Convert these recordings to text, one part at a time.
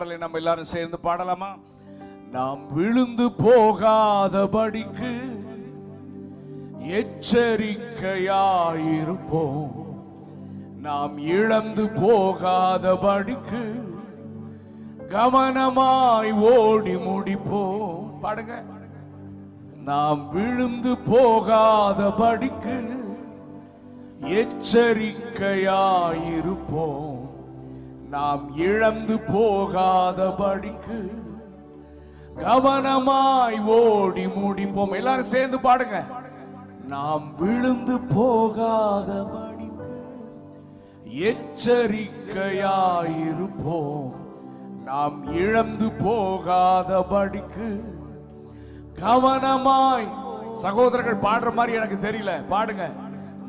பாடலை நம்ம எல்லாரும் சேர்ந்து பாடலாமா? நாம் விழுந்து போகாதபடிக்கு எச்சரிக்கையாயிருப்போம், நாம் இழந்து போகாதபடிக்கு கவனமாய் ஓடி முடிப்போம். பாடுங்க. நாம் விழுந்து போகாதபடிக்கு எச்சரிக்கையாயிருப்போம், நாம் இழந்து போகாதபடிக்கு கவனமாய் ஓடி முடிப்போம். எல்லாரும் சேர்ந்து பாடுங்க. நாம் விழுந்து போகாதபடிக்கு எச்சரிக்கையாயிருப்போம், நாம் இழந்து போகாதபடிக்கு கவனமாய். சகோதரர்கள் பாடுற மாதிரி எனக்கு தெரியல, பாடுங்க.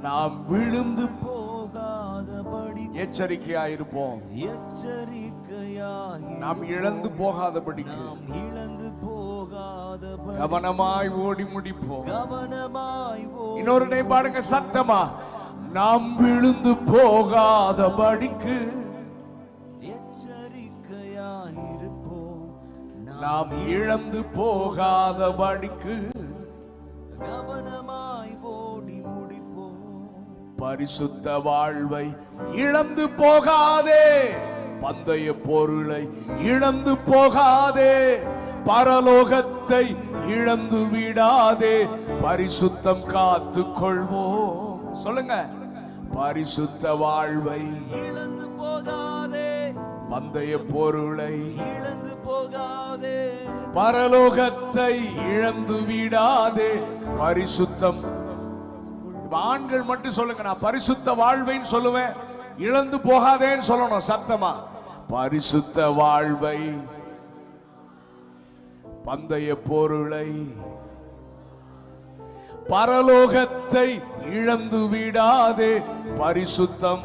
நாம் விழுந்து போகாதபடி எச்சரிக்கையாயிருப்போம், நாம் இழந்து போகாதபடிக்கு கவனமாய் ஓடி முடிப்போம். இன்னொரு நே பாடுங்க சத்தமா. நாம் விழுந்து போகாதபடிக்கு எச்சரிக்கையாயிருப்போம், நாம் இழந்து போகாதபடிக்கு கவனமாய் ஓடி முடிப்போம். பரிசுத்த வாழ்வை இழந்து போகாதே, பந்தய பொருளை இழந்து போகாதே, பரலோகத்தை இழந்து விடாதே, பரிசுத்தம் காத்து கொள்வோம். சொல்லுங்க. பரிசுத்த வாழ்வை இழந்து போகாதே, பந்தய பொருளை இழந்து போகாதே, பரலோகத்தை இழந்து விடாதே, பரிசுத்தம். ஆண்கள் மட்டும் சொல்லுங்க. நான் பரிசுத்த வாழ்வைன்னு சொல்லுவேன், இழந்து போகாதேன்னு சொல்லணும் சத்தமா. பரிசுத்த வாழ்வை, பந்தய பொருளை, பரலோகத்தை இழந்து விடாதே, பரிசுத்தம்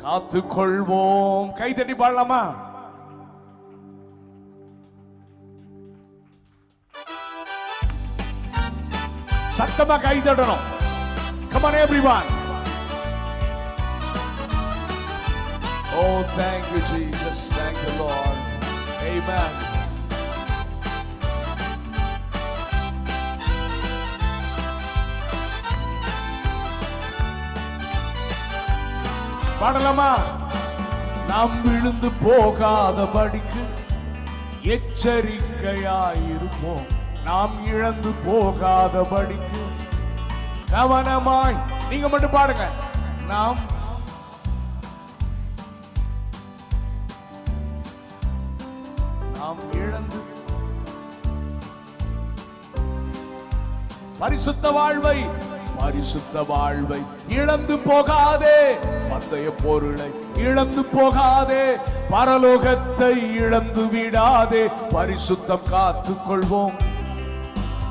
காத்து கொள்வோம். கை தட்டி பாடலாமா? சத்தமா கை தட்டணும். Come on everyone. Oh, thank you Jesus. Thank you Lord. Amen. பாடலாமா? நாம் விழுந்து போகாதபடிக்கு எச்சரிக்கையாயிருப்போம், நாம் இழந்து போகாதபடிக்கு கவனமாய். நீங்க மட்டும் பாடுங்க. நாம் இழந்து பரிசுத்த வாழ்வை, பரிசுத்த வாழ்வை இழந்து போகாதே, பந்தய பொருளை இழந்து போகாதே, பரலோகத்தை இழந்து விடாதே, பரிசுத்தம் காத்து கொள்வோம்.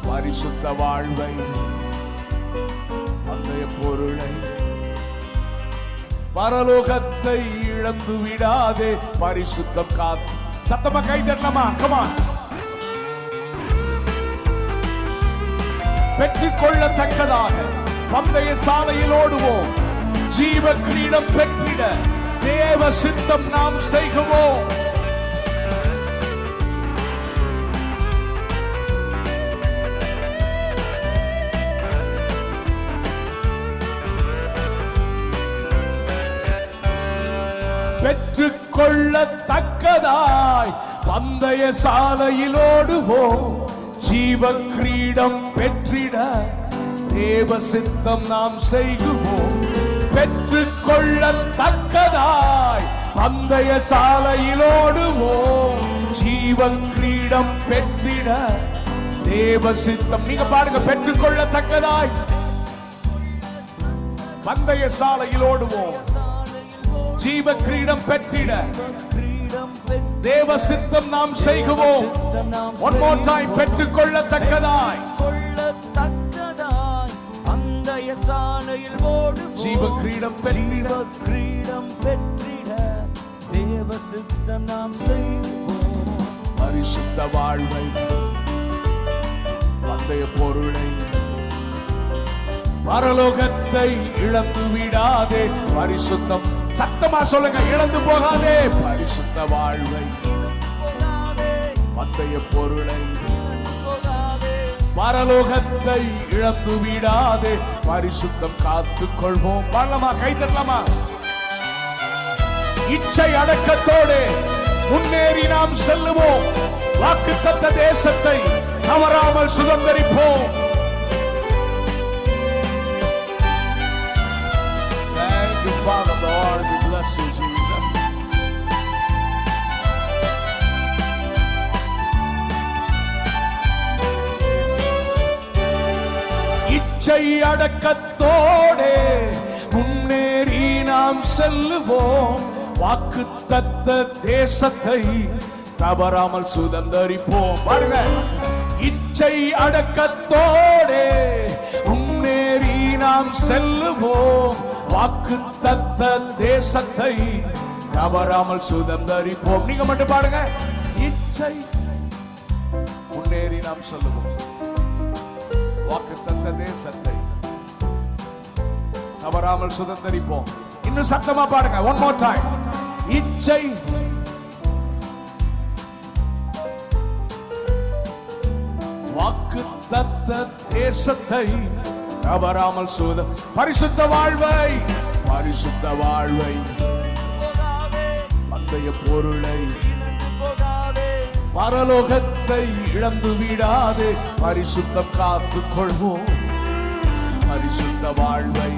பரிசுத்த வாழ்வை, பந்தய பொருளை, பரலோகத்தை இழந்து விடாதே, பரிசுத்தம் காத்து. சத்தமா கை தட்டலாமா? கமா. பெற்றுக்கொள்ளத்தக்கதாக பந்தய சாலையில் ஓடுவோம், ஜீவ கிரீடம் பெற்றிட தேவ சித்தம் நாம் செய்வோம். பெற்றுக்கொள்ளத்தக்கதாய் பந்தய சாலையில் ஓடுவோம், ஜீவ கிரீடம் பெற்றிட தேவ சித்தம் நாம் செய்வோம். பெற்றுக்கொள்ளத்தக்கதாய் பந்தய சாலையில் ஓடுவோம், ஜீவ கிரீடம் பெற்றிட தேவ சித்தம். நீங்க பாருங்க. பெற்றுக்கொள்ளத்தக்கதாய் பந்தய சாலையில் ஓடுவோம், ஜீவ கிரீடம் பெற்றிட தேவ சித்தம் நாம் செய்வோம். One more time. பெற்றுக்கொள்ளத்தக்கதாய் பந்தய சாலையில் ஓடுவோம், ஜீவ கிரீடம் பெற்றிட தேவ சித்தம் நாம் செய்வோம். பரிசுத்த வாழ்வை, பந்தய பொருளை, பரலோகத்தை இழந்து விடாதே, பரிசுத்தம். சத்தமா சொல்லுங்க. இழந்து போகாதே, பரிசுத்த வாழ்வை, பந்தய பொருளை பரலோகத்தை இழந்து விடாதே பரிசுத்தம் காத்துக் கொள்வோம். பாடலாமா? கை தட்டலாமா? இச்சை அடக்கத்தோடு முன்னேறி நாம் செல்லுவோம். வாக்குத்தத்த தேசத்தை தவறாமல் சுதந்தரிப்போம். Thank you, Father, Lord. We bless you, Jesus. இச்சை அடக்கத்தோடு முன்னேறி நாம் செல்லுவோம். வாக்குத்தத்த தேசத்தை தவறாமல் சுதந்தரிப்போம். பாருங்க, இச்சை அடக்கத்தோடு முன்னேறி நாம் செல்லுவோம். வாக்குத்தத்த தேசத்தை தவறாமல் சுதந்தரிப்போம். நீங்க மட்டும் பாருங்க, இச்சை முன்னேறி நாம் செல்லுவோம். வாக்குத்தத்த தேசத்தை தவறாமல் சுதந்தரிப்போம். இன்னும் சத்தமா பாருங்க. One more time. இச்சை வாக்குத்தத்த தேசத்தை தவறாமல் பரிசுத்த வாழ்வை பந்தய பொருளை பரலோகத்தை இழந்து விடாதே பரிசுத்தம் காத்துக் கொள்வோம். பரிசுத்த வாழ்வை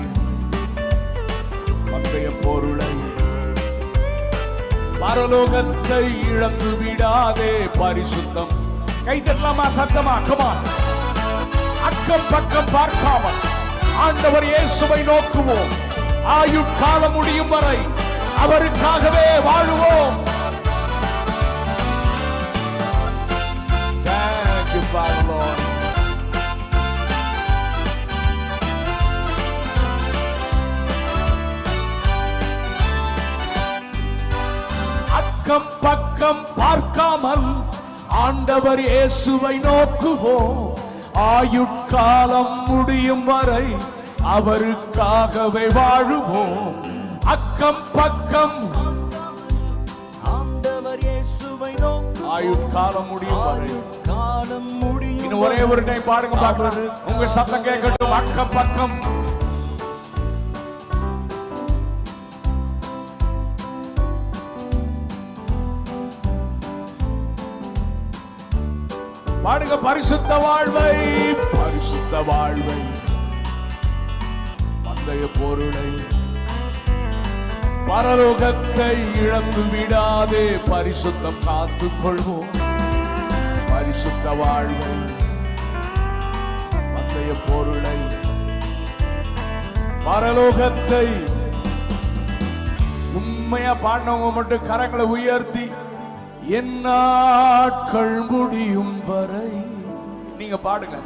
பந்தய பொருளை பரலோகத்தை இழந்து விடாதே பரிசுத்தம். கை தட்டலாமா? சத்தமா? கமா. அக்கம் பக்கம் பார்க்காமல் ஆண்டவர் இயேசுவை நோக்குவோம். ஆயுட்காலம் முடியும் வரை அவருக்காகவே வாழுவோம். Thank you, Father, Lord. அக்கம் பக்கம் பார்க்காமல் ஆண்டவர் இயேசுவை நோக்குவோம். ஆயுட்காலம் முடியும் வரை அவருக்காகவே வாழுவோம். அக்கம் பக்கம் ஆண்டவர் இயேசுவை நோக்கி ஆயுட்காலம் முடியும் வரை இன்னும் ஒரே ஒரு டைம் பாடுங்க பாடுறது. உங்க சத்தம் கேட்கட்டும். அக்கம் பக்கம் பாடுங்க. பரிசுத்த வாழ்வை பந்தய பொருளை பரலோகத்தை இழந்து விடாதே பரிசுத்தம் காத்துக் கொள்வோம். பரிசுத்த வாழ்வை பந்தய பொருளை பரலோகத்தை. உண்மையா பாடினவங்க மட்டும் கரங்களை உயர்த்தி என் நாட்கள் முடியும் வரை நீங்க பாடுங்க.